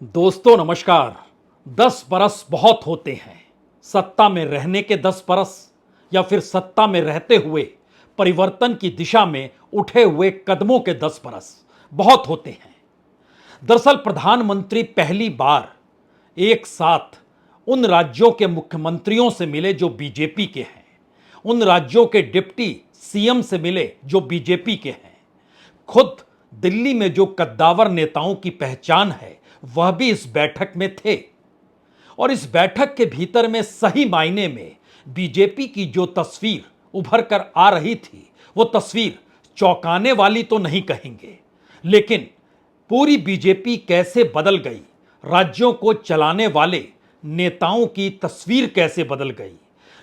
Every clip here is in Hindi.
दोस्तों नमस्कार। 10 बरस बहुत होते हैं। सत्ता में रहने के 10 बरस या फिर सत्ता में रहते हुए परिवर्तन की दिशा में उठे हुए कदमों के 10 बरस बहुत होते हैं। दरअसल प्रधानमंत्री पहली बार एक साथ उन राज्यों के मुख्यमंत्रियों से मिले जो बीजेपी के हैं, उन राज्यों के डिप्टी सीएम से मिले जो बीजेपी के हैं। खुद दिल्ली में जो कद्दावर नेताओं की पहचान है वह भी इस बैठक में थे। और इस बैठक के भीतर में सही मायने में बीजेपी की जो तस्वीर उभर कर आ रही थी वो तस्वीर चौंकाने वाली तो नहीं कहेंगे, लेकिन पूरी बीजेपी कैसे बदल गई, राज्यों को चलाने वाले नेताओं की तस्वीर कैसे बदल गई,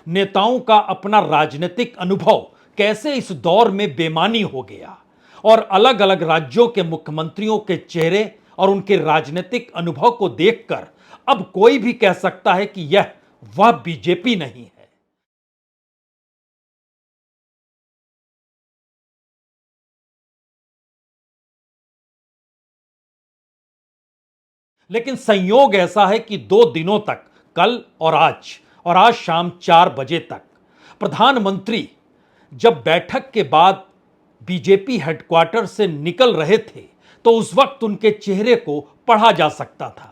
नेताओं का अपना राजनीतिक अनुभव कैसे इस दौर में बेमानी हो गया और अलग अलग राज्यों के मुख्यमंत्रियों के चेहरे और उनके राजनीतिक अनुभव को देखकर अब कोई भी कह सकता है कि यह वह बीजेपी नहीं है। लेकिन संयोग ऐसा है कि 2 दिनों तक, कल और आज शाम 4 बजे तक, प्रधानमंत्री जब बैठक के बाद बीजेपी हेडक्वार्टर से निकल रहे थे तो उस वक्त उनके चेहरे को पढ़ा जा सकता था।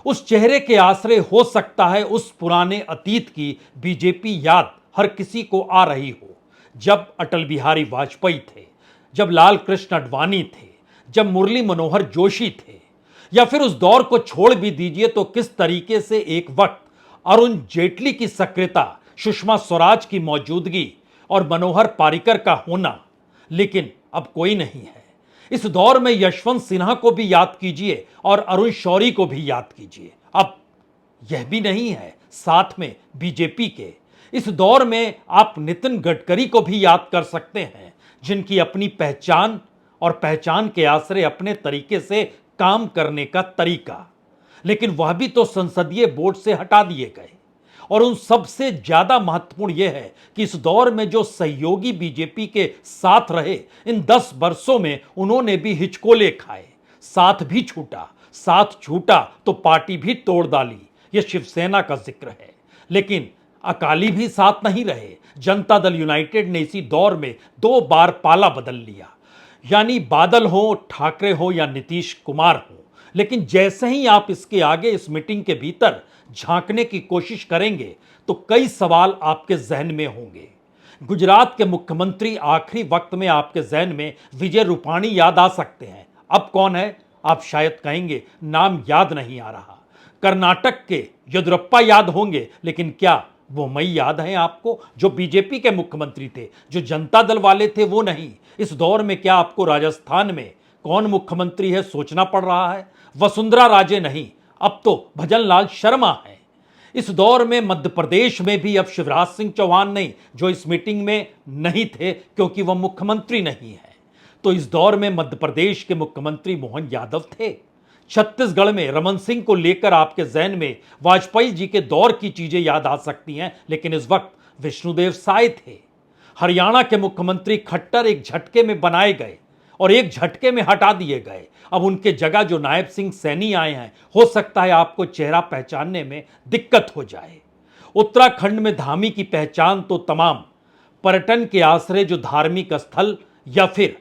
उस चेहरे के आश्रय हो सकता है उस पुराने अतीत की बीजेपी याद हर किसी को आ रही हो, जब अटल बिहारी वाजपेयी थे, जब लाल कृष्ण आडवाणी थे, जब मुरली मनोहर जोशी थे, या फिर उस दौर को छोड़ भी दीजिए तो किस तरीके से एक वक्त अरुण जेटली की सक्रियता, सुषमा स्वराज की मौजूदगी और मनोहर पारिकर का होना। लेकिन अब कोई नहीं है। इस दौर में यशवंत सिन्हा को भी याद कीजिए और अरुण शौरी को भी याद कीजिए। अब यह भी नहीं है साथ में बीजेपी के। इस दौर में आप नितिन गडकरी को भी याद कर सकते हैं, जिनकी अपनी पहचान और पहचान के आश्रय अपने तरीके से काम करने का तरीका, लेकिन वह भी तो संसदीय बोर्ड से हटा दिए गए। और उन सबसे ज्यादा महत्वपूर्ण यह है कि इस दौर में जो सहयोगी बीजेपी के साथ रहे, इन 10 वर्षों में उन्होंने भी हिचकोले खाए, साथ भी छूटा, साथ छूटा तो पार्टी भी तोड़ डाली। यह शिवसेना का जिक्र है। लेकिन अकाली भी साथ नहीं रहे। जनता दल यूनाइटेड ने इसी दौर में 2 बार पाला बदल लिया, यानी बादल हो, ठाकरे हो या नीतीश कुमार हो। लेकिन जैसे ही आप इसके आगे इस मीटिंग के भीतर झांकने की कोशिश करेंगे तो कई सवाल आपके जहन में होंगे। गुजरात के मुख्यमंत्री आखिरी वक्त में आपके जहन में विजय रूपाणी याद आ सकते हैं। अब कौन है आप शायद कहेंगे, नाम याद नहीं आ रहा। कर्नाटक के येदियुरप्पा याद होंगे, लेकिन क्या वो मई याद है आपको, जो बीजेपी के मुख्यमंत्री थे, जो जनता दल वाले थे? वो नहीं। इस दौर में क्या आपको राजस्थान में कौन मुख्यमंत्री है सोचना पड़ रहा है? वसुंधरा राजे नहीं, अब तो भजनलाल शर्मा है। इस दौर में मध्य प्रदेश में भी अब शिवराज सिंह चौहान नहीं, जो इस मीटिंग में नहीं थे क्योंकि वह मुख्यमंत्री नहीं है। तो इस दौर में मध्य प्रदेश के मुख्यमंत्री मोहन यादव थे। छत्तीसगढ़ में रमन सिंह को लेकर आपके जहन में वाजपेयी जी के दौर की चीजें याद आ सकती हैं, लेकिन इस वक्त विष्णुदेव साय थे। हरियाणा के मुख्यमंत्री खट्टर एक झटके में बनाए गए और एक झटके में हटा दिए गए। अब उनके जगह जो नायब सिंह सैनी आए हैं, हो सकता है आपको चेहरा पहचानने में दिक्कत हो जाए। उत्तराखंड में धामी की पहचान तो तमाम पर्यटन के आश्रय जो धार्मिक स्थल या फिर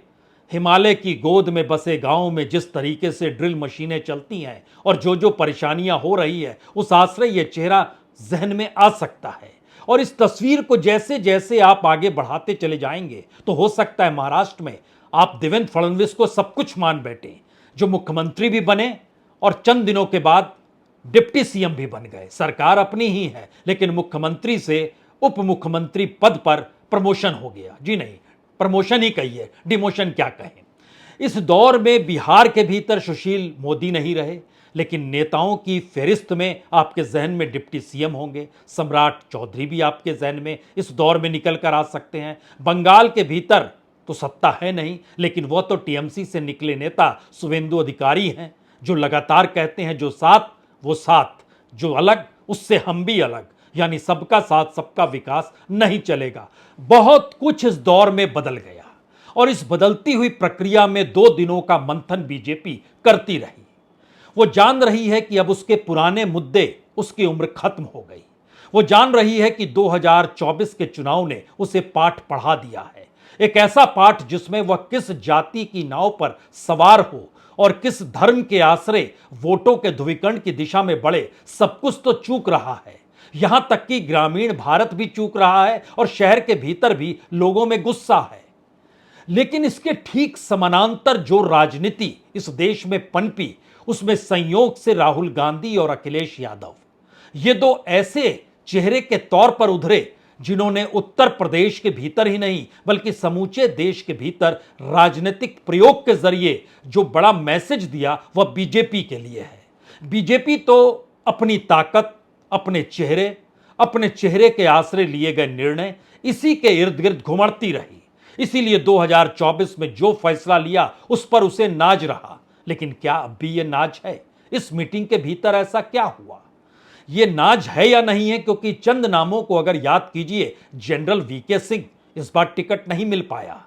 हिमालय की गोद में बसे गांव में जिस तरीके से ड्रिल मशीनें चलती हैं और जो जो परेशानियां हो रही है, उस आश्रय यह चेहरा जहन में आ सकता है। और इस तस्वीर को जैसे जैसे आप आगे बढ़ाते चले जाएंगे तो हो सकता है महाराष्ट्र में आप देवेंद्र फडणवीस को सब कुछ मान बैठे, जो मुख्यमंत्री भी बने और चंद दिनों के बाद डिप्टी सीएम भी बन गए। सरकार अपनी ही है, लेकिन मुख्यमंत्री से उप मुख्यमंत्री पद पर प्रमोशन हो गया। जी नहीं, प्रमोशन ही कहिए, डिमोशन क्या कहें। इस दौर में बिहार के भीतर सुशील मोदी नहीं रहे, लेकिन नेताओं की फेरिस्त में आपके जहन में डिप्टी सीएम होंगे। सम्राट चौधरी भी आपके जहन में इस दौर में निकल कर आ सकते हैं। बंगाल के भीतर तो सत्ता है नहीं, लेकिन वह तो टीएमसी से निकले नेता शुवेंदु अधिकारी हैं, जो लगातार कहते हैं जो साथ वो साथ, जो अलग उससे हम भी अलग, यानी सबका साथ सबका विकास नहीं चलेगा। बहुत कुछ इस दौर में बदल गया और इस बदलती हुई प्रक्रिया में 2 दिनों का मंथन बीजेपी करती रही। वो जान रही है कि अब उसके पुराने मुद्दे, उसकी उम्र खत्म हो गई। वो जान रही है कि 2024 के चुनाव ने उसे पाठ पढ़ा दिया है, एक ऐसा पाठ जिसमें वह किस जाति की नाव पर सवार हो और किस धर्म के आश्रय वोटों के ध्रुवीकरण की दिशा में बढ़े, सब कुछ तो चूक रहा है। यहां तक कि ग्रामीण भारत भी चूक रहा है और शहर के भीतर भी लोगों में गुस्सा है। लेकिन इसके ठीक समानांतर जो राजनीति इस देश में पनपी, उसमें संयोग से राहुल गांधी और अखिलेश यादव, ये दो ऐसे चेहरे के तौर पर उभरे जिन्होंने उत्तर प्रदेश के भीतर ही नहीं बल्कि समूचे देश के भीतर राजनीतिक प्रयोग के जरिए जो बड़ा मैसेज दिया वह बीजेपी के लिए है। बीजेपी तो अपनी ताकत, अपने चेहरे के आश्रय लिए गए निर्णय, इसी के इर्द गिर्द घुमड़ती रही। इसीलिए 2024 में जो फैसला लिया उस पर उसे नाज रहा। लेकिन क्या अब भी यह नाज है? इस मीटिंग के भीतर ऐसा क्या हुआ? यह नाज है या नहीं है? क्योंकि चंद नामों को अगर याद कीजिए, जनरल वीके सिंह इस बार टिकट नहीं मिल पाया,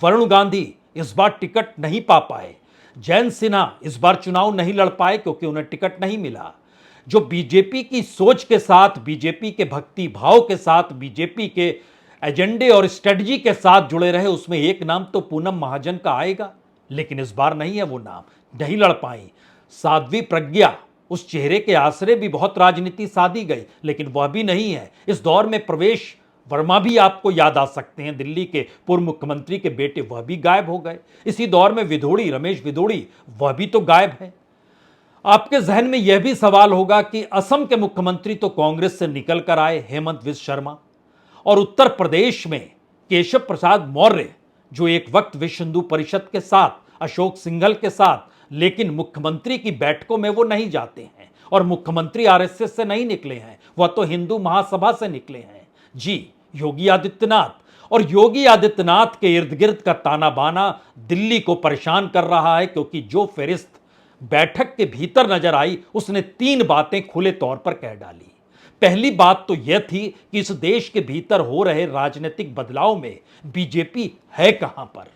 वरुण गांधी इस बार टिकट नहीं पा पाए, जयंत सिन्हा इस बार चुनाव नहीं लड़ पाए क्योंकि उन्हें टिकट नहीं मिला। जो बीजेपी की सोच के साथ, बीजेपी के भक्ति भाव के साथ, बीजेपी के एजेंडे और स्ट्रेटजी के साथ जुड़े रहे, उसमें एक नाम तो पूनम महाजन का आएगा। लेकिन इस बार नहीं है, वो नाम नहीं लड़ पाई। साध्वी प्रज्ञा, उस चेहरे के आश्रय भी बहुत राजनीति साधी गई, लेकिन वह भी नहीं है। इस दौर में प्रवेश वर्मा भी आपको याद आ सकते हैं, दिल्ली के पूर्व मुख्यमंत्री के बेटे, वह भी गायब हो गए। इसी दौर में विधोड़ी, रमेश विधोड़ी, वह भी तो गायब है। आपके जहन में यह भी सवाल होगा कि असम के मुख्यमंत्री तो कांग्रेस से निकल कर आए, हेमंत बिस्व शर्मा, और उत्तर प्रदेश में केशव प्रसाद मौर्य, जो एक वक्त विश्व हिंदू परिषद के साथ, अशोक सिंघल के साथ, लेकिन मुख्यमंत्री की बैठकों में वो नहीं जाते हैं और मुख्यमंत्री आरएसएस से नहीं निकले हैं, वह तो हिंदू महासभा से निकले हैं। जी, योगी आदित्यनाथ। और योगी आदित्यनाथ के इर्द गिर्द का ताना बाना दिल्ली को परेशान कर रहा है, क्योंकि जो फेरिस्त बैठक के भीतर नजर आई उसने तीन बातें खुले तौर पर कह डाली। पहली बात तो यह थी कि इस देश के भीतर हो रहे राजनीतिक बदलाव में बीजेपी है कहां पर।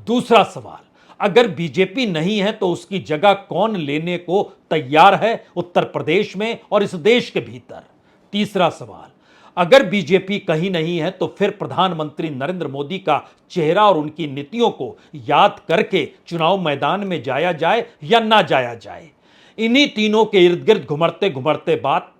दूसरा सवाल, अगर बीजेपी नहीं है तो उसकी जगह कौन लेने को तैयार है उत्तर प्रदेश में और इस देश के भीतर। तीसरा सवाल, अगर बीजेपी कहीं नहीं है तो फिर प्रधानमंत्री नरेंद्र मोदी का चेहरा और उनकी नीतियों को याद करके चुनाव मैदान में जाया जाए या ना जाया जाए। इन्हीं तीनों के इर्द गिर्द घुमड़ते घुमड़ते बात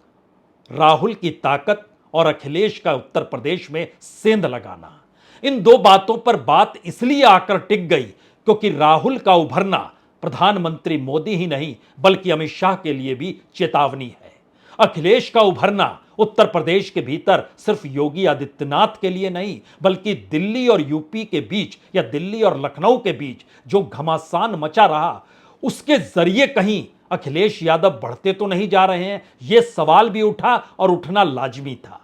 राहुल की ताकत और अखिलेश का उत्तर प्रदेश में सेंध लगाना। इन दो बातों पर बात इसलिए आकर टिक गई क्योंकि राहुल का उभरना प्रधानमंत्री मोदी ही नहीं बल्कि अमित शाह के लिए भी चेतावनी है। अखिलेश का उभरना उत्तर प्रदेश के भीतर सिर्फ योगी आदित्यनाथ के लिए नहीं बल्कि दिल्ली और यूपी के बीच या दिल्ली और लखनऊ के बीच जो घमासान मचा रहा, उसके जरिए कहीं अखिलेश यादव बढ़ते तो नहीं जा रहे हैं, यह सवाल भी उठा और उठना लाजमी था।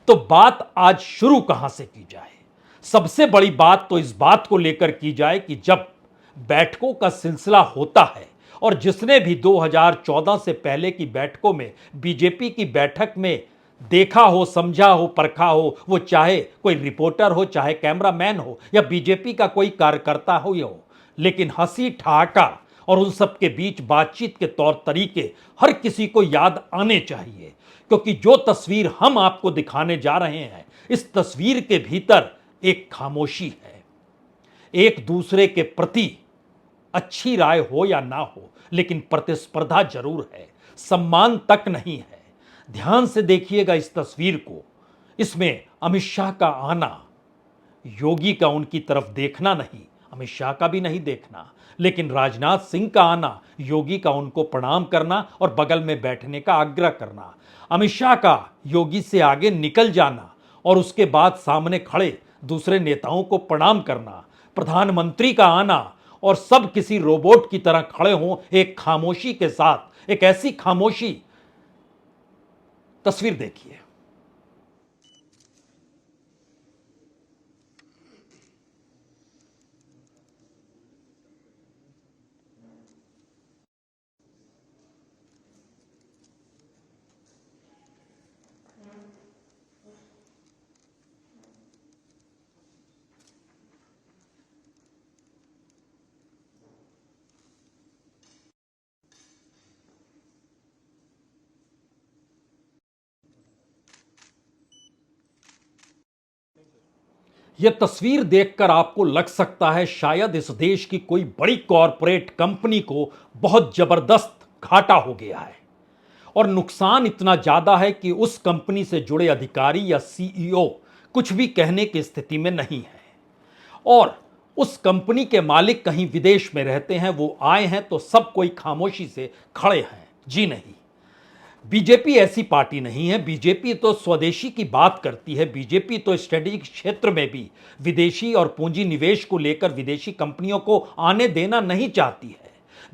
तो बात आज शुरू कहां से की जाए? सबसे बड़ी बात तो इस बात को लेकर की जाए कि जब बैठकों का सिलसिला होता है और जिसने भी 2014 से पहले की बैठकों में बीजेपी की बैठक में देखा हो, समझा हो, परखा हो, वो चाहे कोई रिपोर्टर हो, चाहे कैमरामैन हो या बीजेपी का कोई कार्यकर्ता हो या हो, लेकिन हंसी ठहाका और उन सब के बीच बातचीत के तौर तरीके हर किसी को याद आने चाहिए। क्योंकि जो तस्वीर हम आपको दिखाने जा रहे हैं, इस तस्वीर के भीतर एक खामोशी है। एक दूसरे के प्रति अच्छी राय हो या ना हो, लेकिन प्रतिस्पर्धा जरूर है, सम्मान तक नहीं है। ध्यान से देखिएगा इस तस्वीर को। इसमें अमित शाह का आना, योगी का उनकी तरफ देखना नहीं, अमित शाह का भी नहीं देखना, लेकिन राजनाथ सिंह का आना, योगी का उनको प्रणाम करना और बगल में बैठने का आग्रह करना, अमित शाह का योगी से आगे निकल जाना और उसके बाद सामने खड़े दूसरे नेताओं को प्रणाम करना, प्रधानमंत्री का आना और सब किसी रोबोट की तरह खड़े हों एक खामोशी के साथ। एक ऐसी खामोशी, तस्वीर देखिए। यह तस्वीर देखकर आपको लग सकता है शायद इस देश की कोई बड़ी कॉरपोरेट कंपनी को बहुत जबरदस्त घाटा हो गया है और नुकसान इतना ज्यादा है कि उस कंपनी से जुड़े अधिकारी या सीईओ कुछ भी कहने की स्थिति में नहीं है और उस कंपनी के मालिक कहीं विदेश में रहते हैं, वो आए हैं तो सब कोई खामोशी से खड़े हैं। जी नहीं, बीजेपी ऐसी पार्टी नहीं है। बीजेपी तो स्वदेशी की बात करती है। बीजेपी तो स्ट्रेटेजिक क्षेत्र में भी विदेशी और पूंजी निवेश को लेकर विदेशी कंपनियों को आने देना नहीं चाहती है।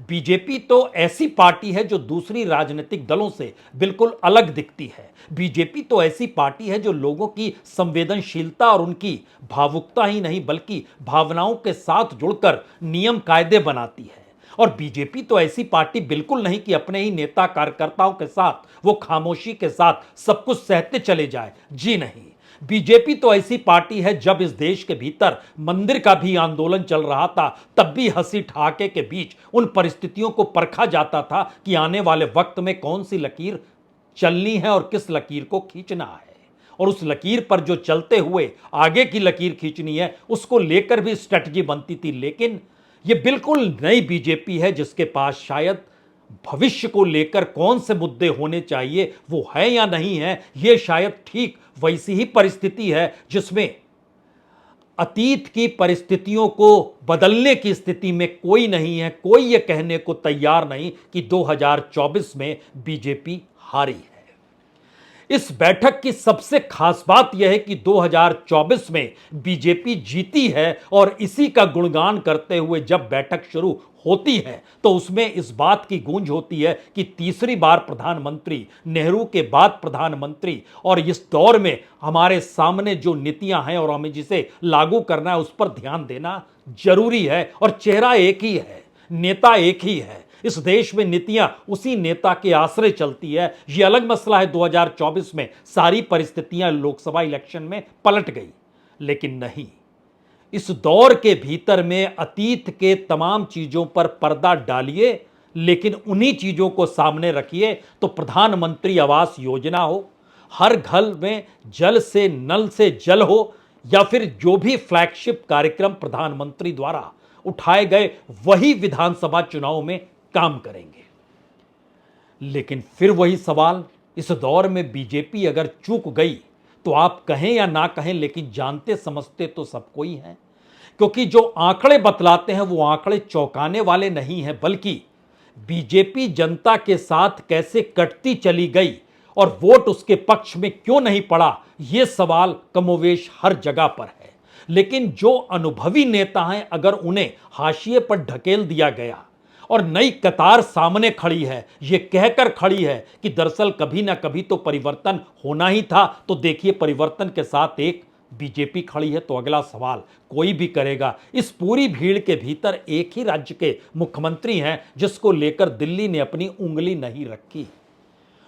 बीजेपी तो ऐसी पार्टी है जो दूसरी राजनीतिक दलों से बिल्कुल अलग दिखती है। बीजेपी तो ऐसी पार्टी है जो लोगों की संवेदनशीलता और उनकी भावुकता ही नहीं बल्कि भावनाओं के साथ जुड़कर नियम कायदे बनाती है। और बीजेपी तो ऐसी पार्टी बिल्कुल नहीं कि अपने ही नेता कार्यकर्ताओं के साथ वो खामोशी के साथ सब कुछ सहते चले जाए। जी नहीं, बीजेपी तो ऐसी पार्टी है, जब इस देश के भीतर मंदिर का भी आंदोलन चल रहा था तब भी हंसी ठहाके के बीच उन परिस्थितियों को परखा जाता था कि आने वाले वक्त में कौन सी लकीर चलनी है और किस लकीर को खींचना है, और उस लकीर पर जो चलते हुए आगे की लकीर खींचनी है उसको लेकर भी स्ट्रेटजी बनती थी। लेकिन यह बिल्कुल नई बीजेपी है जिसके पास शायद भविष्य को लेकर कौन से मुद्दे होने चाहिए वो है या नहीं है, यह शायद ठीक वैसी ही परिस्थिति है जिसमें अतीत की परिस्थितियों को बदलने की स्थिति में कोई नहीं है। कोई यह कहने को तैयार नहीं कि 2024 में बीजेपी हारी है। इस बैठक की सबसे खास बात यह है कि 2024 में बीजेपी जीती है और इसी का गुणगान करते हुए जब बैठक शुरू होती है तो उसमें इस बात की गूंज होती है कि तीसरी बार प्रधानमंत्री, नेहरू के बाद प्रधानमंत्री, और इस दौर में हमारे सामने जो नीतियां हैं और हमें जिसे लागू करना है उस पर ध्यान देना जरूरी है। और चेहरा एक ही है, नेता एक ही है। इस देश में नीतियां उसी नेता के आश्रय चलती है। यह अलग मसला है 2024 में सारी परिस्थितियां लोकसभा इलेक्शन में पलट गई, लेकिन नहीं, इस दौर के भीतर में अतीत के तमाम चीजों पर पर्दा डालिए लेकिन उन्हीं चीजों को सामने रखिए। तो प्रधानमंत्री आवास योजना हो, हर घर में जल से नल से जल हो, या फिर जो भी फ्लैगशिप कार्यक्रम प्रधानमंत्री द्वारा उठाए गए वही विधानसभा चुनाव में काम करेंगे। लेकिन फिर वही सवाल, इस दौर में बीजेपी अगर चूक गई तो आप कहें या ना कहें लेकिन जानते समझते तो सबको ही हैं, क्योंकि जो आंकड़े बतलाते हैं वो आंकड़े चौंकाने वाले नहीं हैं, बल्कि बीजेपी जनता के साथ कैसे कटती चली गई और वोट उसके पक्ष में क्यों नहीं पड़ा, यह सवाल कमोवेश हर जगह पर है। लेकिन जो अनुभवी नेता हैं अगर उन्हें हाशिए पर ढकेल दिया गया और नई कतार सामने खड़ी है, यह कहकर खड़ी है कि दरअसल कभी ना कभी तो परिवर्तन होना ही था, तो देखिए परिवर्तन के साथ एक बीजेपी खड़ी है। तो अगला सवाल कोई भी करेगा, इस पूरी भीड़ के भीतर एक ही राज्य के मुख्यमंत्री हैं जिसको लेकर दिल्ली ने अपनी उंगली नहीं रखी।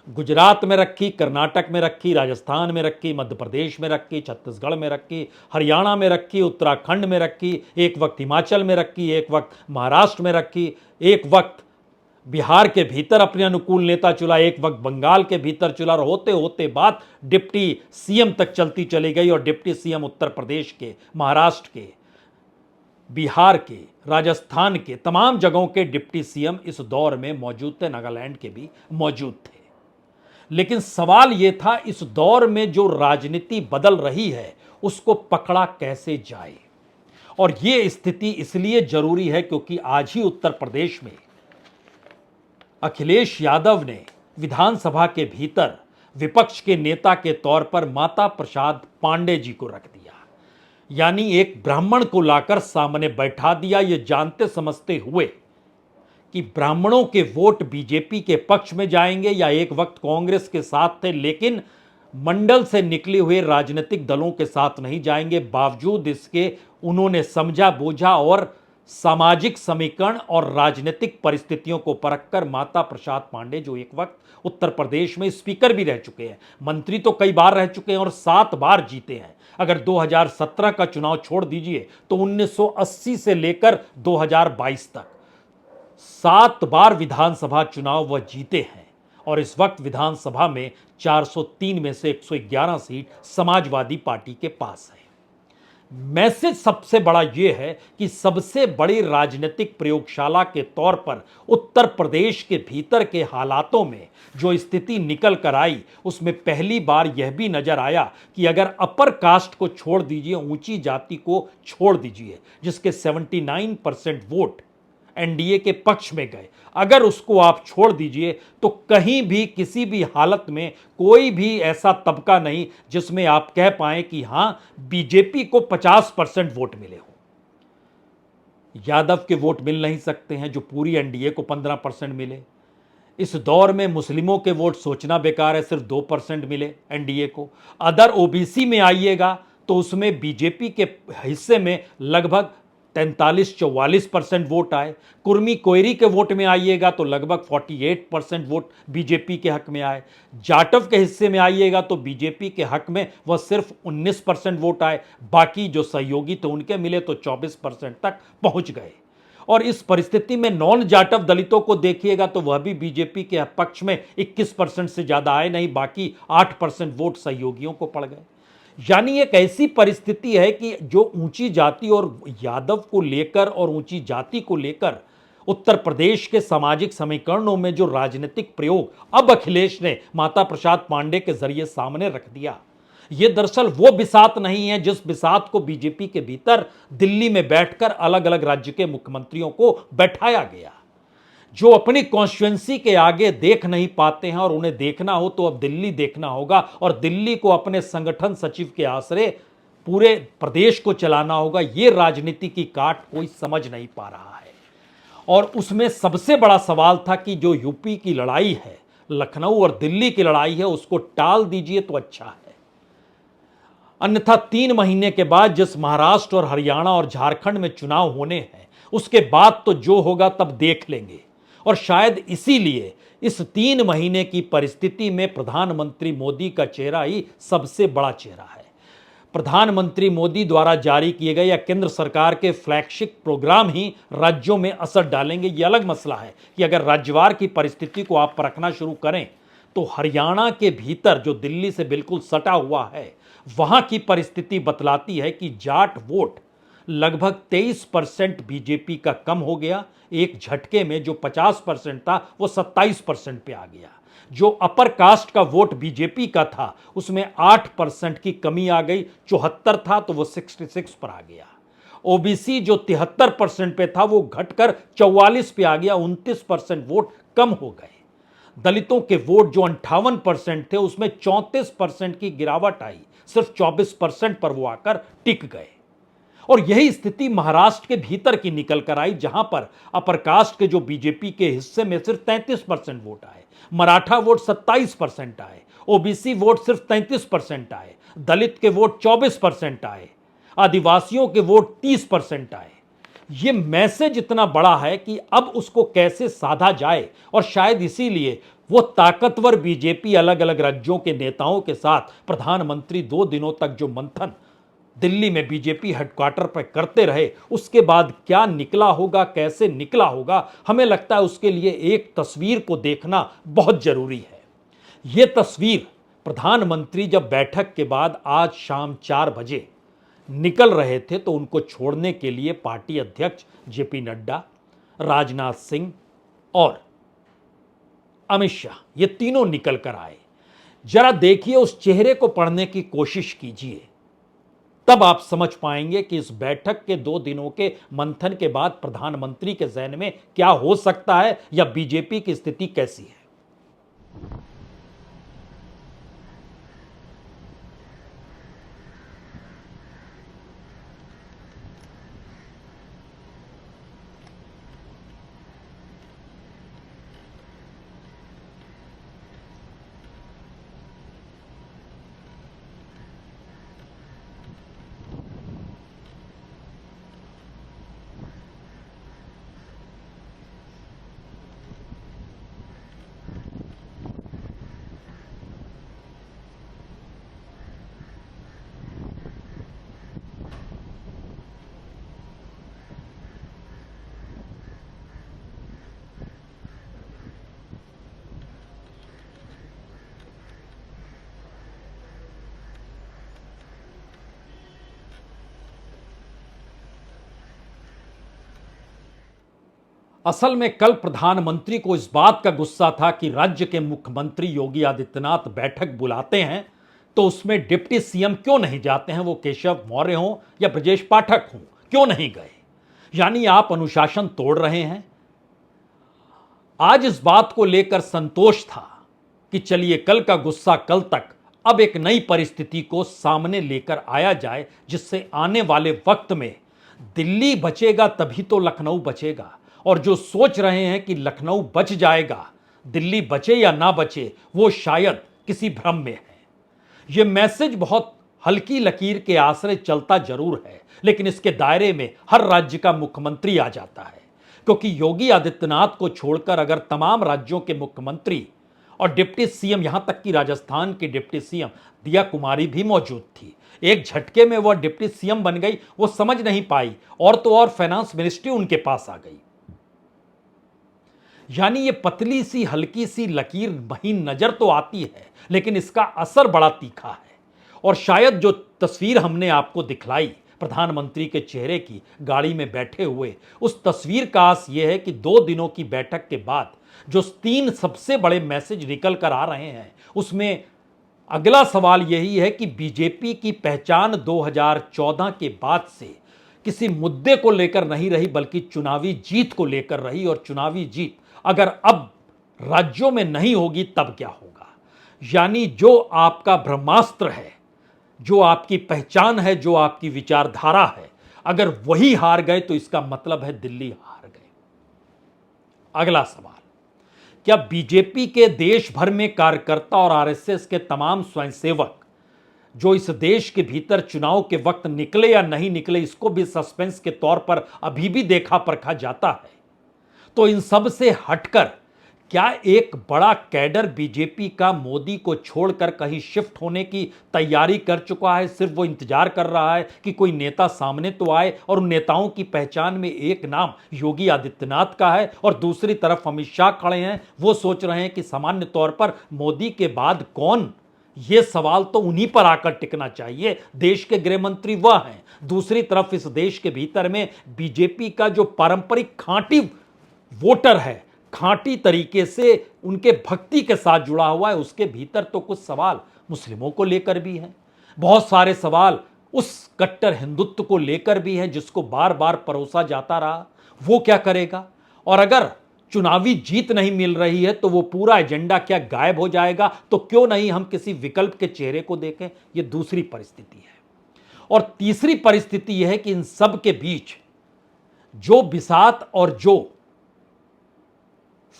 गुजरात में रखी, कर्नाटक में रखी, राजस्थान में रखी, मध्य प्रदेश में रखी, छत्तीसगढ़ में रखी, हरियाणा में रखी, उत्तराखंड में रखी, एक वक्त हिमाचल में रखी, एक वक्त महाराष्ट्र में रखी, एक वक्त बिहार के भीतर अपने अनुकूल नेता चुना, एक वक्त बंगाल के भीतर चुना, और होते होते बात डिप्टी सीएम तक चलती चली गई। और डिप्टी सीएम उत्तर प्रदेश के, महाराष्ट्र के, बिहार के, राजस्थान के तमाम जगहों के डिप्टी सीएम इस दौर में मौजूद थे, नागालैंड के भी मौजूद थे। लेकिन सवाल यह था इस दौर में जो राजनीति बदल रही है उसको पकड़ा कैसे जाए, और यह स्थिति इसलिए जरूरी है क्योंकि आज ही उत्तर प्रदेश में अखिलेश यादव ने विधानसभा के भीतर विपक्ष के नेता के तौर पर माता प्रसाद पांडे जी को रख दिया, यानी एक ब्राह्मण को लाकर सामने बैठा दिया, यह जानते समझते हुए कि ब्राह्मणों के वोट बीजेपी के पक्ष में जाएंगे या एक वक्त कांग्रेस के साथ थे लेकिन मंडल से निकले हुए राजनीतिक दलों के साथ नहीं जाएंगे। बावजूद इसके उन्होंने समझा बूझा और सामाजिक समीकरण और राजनीतिक परिस्थितियों को परखकर माता प्रसाद पांडे, जो एक वक्त उत्तर प्रदेश में स्पीकर भी रह चुके हैं, मंत्री तो कई बार रह चुके हैं और 7 बार जीते हैं, अगर 2017 का चुनाव छोड़ दीजिए तो 1980 से लेकर 2022 तक 7 बार विधानसभा चुनाव वह जीते हैं। और इस वक्त विधानसभा में 403 में से 111 सीट समाजवादी पार्टी के पास है। मैसेज सबसे बड़ा यह है कि सबसे बड़ी राजनीतिक प्रयोगशाला के तौर पर उत्तर प्रदेश के भीतर के हालातों में जो स्थिति निकल कर आई, उसमें पहली बार यह भी नजर आया कि अगर अपर कास्ट को छोड़ दीजिए, ऊंची जाति को छोड़ दीजिए, जिसके 79% वोट एनडीए के पक्ष में गए, अगर उसको आप छोड़ दीजिए तो कहीं भी किसी भी हालत में कोई भी ऐसा तबका नहीं जिसमें आप कह पाएं कि हां बीजेपी को 50% वोट मिले हो। यादव के वोट मिल नहीं सकते हैं जो पूरी एनडीए को 15% मिले। इस दौर में मुस्लिमों के वोट सोचना बेकार है, सिर्फ 2% मिले एनडीए को। अदर ओबीसी में आइएगा तो उसमें बीजेपी के हिस्से में लगभग 43-44% वोट आए। कुर्मी कोयरी के वोट में आइएगा तो लगभग 48% वोट बीजेपी के हक में आए। जाटव के हिस्से में आइएगा तो बीजेपी के हक में वह सिर्फ 19% वोट आए। बाकी जो सहयोगी थे उनके मिले तो 24% तक पहुंच गए। और इस परिस्थिति में नॉन जाटव दलितों को देखिएगा तो वह भी बीजेपी के पक्ष में 21% से ज्यादा आए नहीं, बाकी 8% वोट सहयोगियों को पड़ गए। यानी एक ऐसी परिस्थिति है कि जो ऊंची जाति और यादव को लेकर और ऊंची जाति को लेकर उत्तर प्रदेश के सामाजिक समीकरणों में जो राजनीतिक प्रयोग अब अखिलेश ने माता प्रसाद पांडे के जरिए सामने रख दिया, यह दरअसल वो बिसात नहीं है जिस बिसात को बीजेपी के भीतर दिल्ली में बैठकर अलग अलग राज्य के मुख्यमंत्रियों को बैठाया गया, जो अपनी कॉन्स्टिट्यूएंसी के आगे देख नहीं पाते हैं और उन्हें देखना हो तो अब दिल्ली देखना होगा और दिल्ली को अपने संगठन सचिव के आसरे पूरे प्रदेश को चलाना होगा। यह राजनीति की काट कोई समझ नहीं पा रहा है। और उसमें सबसे बड़ा सवाल था कि जो यूपी की लड़ाई है, लखनऊ और दिल्ली की लड़ाई है, उसको टाल दीजिए तो अच्छा है। अन्यथा 3 महीने के बाद जिस महाराष्ट्र और हरियाणा और झारखंड में चुनाव होने हैं, उसके बाद तो जो होगा तब देख लेंगे। और शायद इसीलिए इस 3 महीने की परिस्थिति में प्रधानमंत्री मोदी का चेहरा ही सबसे बड़ा चेहरा है। प्रधानमंत्री मोदी द्वारा जारी किए गए या केंद्र सरकार के फ्लैगशिप प्रोग्राम ही राज्यों में असर डालेंगे। यह अलग मसला है कि अगर राज्यवार की परिस्थिति को आप परखना शुरू करें तो हरियाणा के भीतर जो दिल्ली से बिल्कुल सटा हुआ है, वहां की परिस्थिति बतलाती है कि जाट वोट लगभग 23% बीजेपी का कम हो गया। एक झटके में जो 50% था वो 27% पे आ गया। जो अपर कास्ट का वोट बीजेपी का था उसमें 8% की कमी आ गई, 74 था तो वो 66 पर आ गया। ओबीसी जो 73% पे था वो घटकर 44 पे आ गया, 29% वोट कम हो गए। दलितों के वोट जो 58% थे उसमें 34% की गिरावट आई, सिर्फ 24% पर वो आकर टिक गए। और यही स्थिति महाराष्ट्र के भीतर की निकल कर आई, जहां पर अपर कास्ट के जो बीजेपी के हिस्से में सिर्फ 33% वोट आए, मराठा वोट 27% आए, ओबीसी वोट सिर्फ 33% आए, दलित के वोट 24% आए, आदिवासियों के वोट 30% आए। यह मैसेज इतना बड़ा है कि अब उसको कैसे साधा जाए, और शायद इसीलिए वो ताकतवर बीजेपी अलग अलग राज्यों के नेताओं के साथ प्रधानमंत्री 2 दिनों तक जो मंथन दिल्ली में बीजेपी हेडक्वार्टर पर करते रहे, उसके बाद क्या निकला होगा, कैसे निकला होगा, हमें लगता है उसके लिए एक तस्वीर को देखना बहुत जरूरी है। यह तस्वीर प्रधानमंत्री जब बैठक के बाद आज शाम 4 बजे निकल रहे थे तो उनको छोड़ने के लिए पार्टी अध्यक्ष जेपी नड्डा, राजनाथ सिंह और अमित शाह, ये तीनों निकल कर आए। जरा देखिए, उस चेहरे को पढ़ने की कोशिश कीजिए, तब आप समझ पाएंगे कि इस बैठक के 2 दिनों के मंथन के बाद प्रधानमंत्री के ज़हन में क्या हो सकता है या बीजेपी की स्थिति कैसी है। असल में कल प्रधानमंत्री को इस बात का गुस्सा था कि राज्य के मुख्यमंत्री योगी आदित्यनाथ बैठक बुलाते हैं तो उसमें डिप्टी सीएम क्यों नहीं जाते हैं, वो केशव मौर्य हों या ब्रजेश पाठक हों, क्यों नहीं गए। यानी आप अनुशासन तोड़ रहे हैं। आज इस बात को लेकर संतोष था कि चलिए कल का गुस्सा कल तक, अब एक नई परिस्थिति को सामने लेकर आया जाए जिससे आने वाले वक्त में दिल्ली बचेगा तभी तो लखनऊ बचेगा। और जो सोच रहे हैं कि लखनऊ बच जाएगा, दिल्ली बचे या ना बचे, वो शायद किसी भ्रम में है। यह मैसेज बहुत हल्की लकीर के आश्रय चलता जरूर है, लेकिन इसके दायरे में हर राज्य का मुख्यमंत्री आ जाता है, क्योंकि योगी आदित्यनाथ को छोड़कर अगर तमाम राज्यों के मुख्यमंत्री और डिप्टी सीएम, यहां तक कि राजस्थान की डिप्टी सीएम दिया कुमारी भी मौजूद थी, एक झटके में वह डिप्टी सीएम बन गई, वो समझ नहीं पाई, और तो और फाइनेंस मिनिस्ट्री उनके पास आ गई। यानी ये पतली सी हल्की सी लकीर महीन नजर तो आती है, लेकिन इसका असर बड़ा तीखा है। और शायद जो तस्वीर हमने आपको दिखलाई प्रधानमंत्री के चेहरे की गाड़ी में बैठे हुए, उस तस्वीर का आस यह है कि 2 दिनों की बैठक के बाद जो 3 सबसे बड़े मैसेज निकल कर आ रहे हैं, उसमें अगला सवाल यही है कि बीजेपी की पहचान 2014 के बाद से किसी मुद्दे को लेकर नहीं रही, बल्कि चुनावी जीत को लेकर रही। और चुनावी जीत अगर अब राज्यों में नहीं होगी तब क्या होगा। यानी जो आपका ब्रह्मास्त्र है, जो आपकी पहचान है, जो आपकी विचारधारा है, अगर वही हार गए तो इसका मतलब है दिल्ली हार गए। अगला सवाल, क्या बीजेपी के देश भर में कार्यकर्ता और आरएसएस के तमाम स्वयंसेवक जो इस देश के भीतर चुनाव के वक्त निकले या नहीं निकले, इसको भी सस्पेंस के तौर पर अभी भी देखा परखा जाता है, तो इन सब से हटकर क्या एक बड़ा कैडर बीजेपी का मोदी को छोड़कर कहीं शिफ्ट होने की तैयारी कर चुका है? सिर्फ वो इंतजार कर रहा है कि कोई नेता सामने तो आए, और उन नेताओं की पहचान में एक नाम योगी आदित्यनाथ का है और दूसरी तरफ अमित शाह खड़े हैं। वो सोच रहे हैं कि सामान्य तौर पर मोदी के बाद कौन, ये सवाल तो उन्हीं पर आकर टिकना चाहिए। देश के गृह मंत्री वह हैं, दूसरी तरफ इस देश के भीतर में बीजेपी का जो पारंपरिक खांटी वोटर है, खांटी तरीके से उनके भक्ति के साथ जुड़ा हुआ है, उसके भीतर तो कुछ सवाल मुस्लिमों को लेकर भी हैं, बहुत सारे सवाल उस कट्टर हिंदुत्व को लेकर भी हैं जिसको बार बार परोसा जाता रहा। वो क्या करेगा? और अगर चुनावी जीत नहीं मिल रही है तो वो पूरा एजेंडा क्या गायब हो जाएगा? तो क्यों नहीं हम किसी विकल्प के चेहरे को देखें? ये दूसरी परिस्थिति है। और तीसरी परिस्थिति यह है कि इन सब के बीच जो बिसात और जो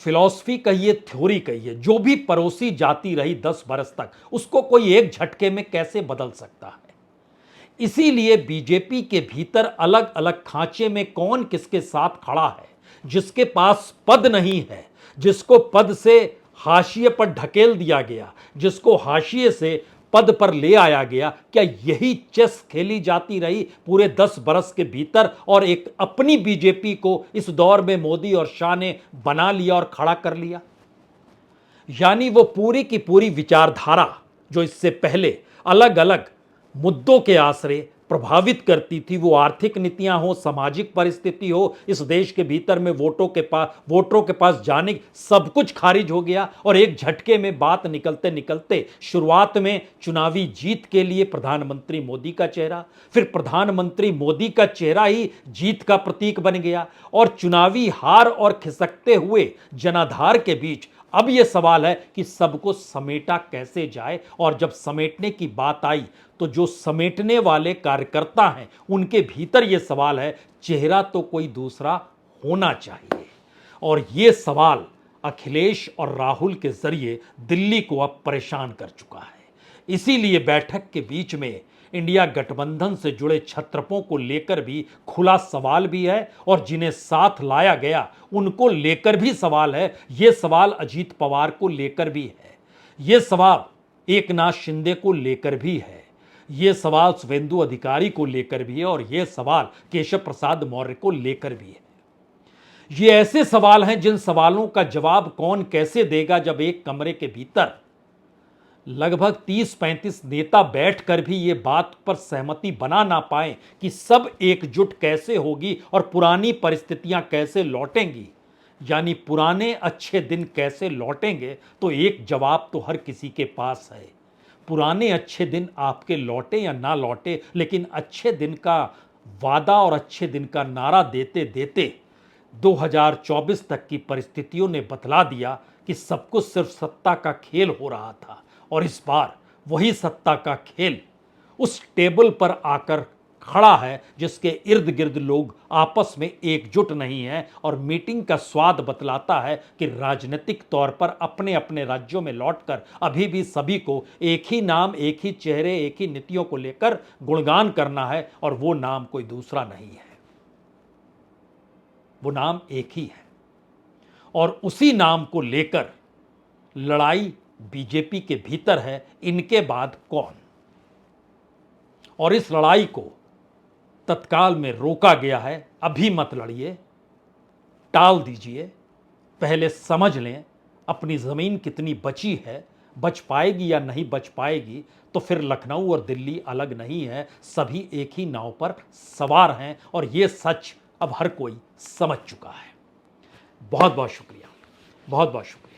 फिलॉसफी कहिए, थ्योरी कहिए, जो भी परोसी जाती रही 10 बरस तक, उसको कोई एक झटके में कैसे बदल सकता है? इसीलिए बीजेपी के भीतर अलग अलग खांचे में कौन किसके साथ खड़ा है, जिसके पास पद नहीं है, जिसको पद से हाशिए पर ढकेल दिया गया, जिसको हाशिए से पद पर ले आया गया, क्या यही चेस खेली जाती रही पूरे 10 बरस के भीतर? और एक अपनी बीजेपी को इस दौर में मोदी और शाह ने बना लिया और खड़ा कर लिया। यानी वो पूरी की पूरी विचारधारा जो इससे पहले अलग अलग मुद्दों के आश्रय प्रभावित करती थी, वो आर्थिक नीतियां हो, सामाजिक परिस्थिति हो, इस देश के भीतर में वोटरों के पास जाने, सब कुछ खारिज हो गया। और एक झटके में बात निकलते निकलते शुरुआत में चुनावी जीत के लिए प्रधानमंत्री मोदी का चेहरा, फिर प्रधानमंत्री मोदी का चेहरा ही जीत का प्रतीक बन गया, और चुनावी हार और खिसकते हुए जनाधार के बीच अब यह सवाल है कि सबको समेटा कैसे जाए। और जब समेटने की बात आई तो जो समेटने वाले कार्यकर्ता हैं उनके भीतर यह सवाल है, चेहरा तो कोई दूसरा होना चाहिए। और यह सवाल अखिलेश और राहुल के जरिए दिल्ली को अब परेशान कर चुका है। इसीलिए बैठक के बीच में इंडिया गठबंधन से जुड़े छत्रपों को लेकर भी खुला सवाल भी है, और जिन्हें साथ लाया गया उनको लेकर भी सवाल है। यह सवाल अजीत पवार को लेकर भी है, यह सवाल एकनाथ शिंदे को लेकर भी है, यह सवाल शुभेंदु अधिकारी को लेकर भी है, और यह सवाल केशव प्रसाद मौर्य को लेकर भी है। ये ऐसे सवाल हैं जिन सवालों का जवाब कौन कैसे देगा, जब एक कमरे के भीतर लगभग 30-35 नेता बैठकर भी ये बात पर सहमति बना ना पाए कि सब एकजुट कैसे होगी और पुरानी परिस्थितियां कैसे लौटेंगी। यानी पुराने अच्छे दिन कैसे लौटेंगे, तो एक जवाब तो हर किसी के पास है। पुराने अच्छे दिन आपके लौटे या ना लौटे, लेकिन अच्छे दिन का वादा और अच्छे दिन का नारा देते देते 2024 तक की परिस्थितियों ने बतला दिया कि सब कुछ सिर्फ सत्ता का खेल हो रहा था। और इस बार वही सत्ता का खेल उस टेबल पर आकर खड़ा है जिसके इर्द गिर्द लोग आपस में एकजुट नहीं हैं, और मीटिंग का स्वाद बतलाता है कि राजनीतिक तौर पर अपने अपने राज्यों में लौटकर अभी भी सभी को एक ही नाम, एक ही चेहरे, एक ही नीतियों को लेकर गुणगान करना है, और वो नाम कोई दूसरा नहीं है, वो नाम एक ही है। और उसी नाम को लेकर लड़ाई बीजेपी के भीतर है, इनके बाद कौन। और इस लड़ाई को तत्काल में रोका गया है। अभी मत लड़िए, टाल दीजिए, पहले समझ लें अपनी ज़मीन कितनी बची है, बच पाएगी या नहीं बच पाएगी। तो फिर लखनऊ और दिल्ली अलग नहीं है, सभी एक ही नाव पर सवार हैं, और ये सच अब हर कोई समझ चुका है। बहुत बहुत शुक्रिया, बहुत बहुत शुक्रिया।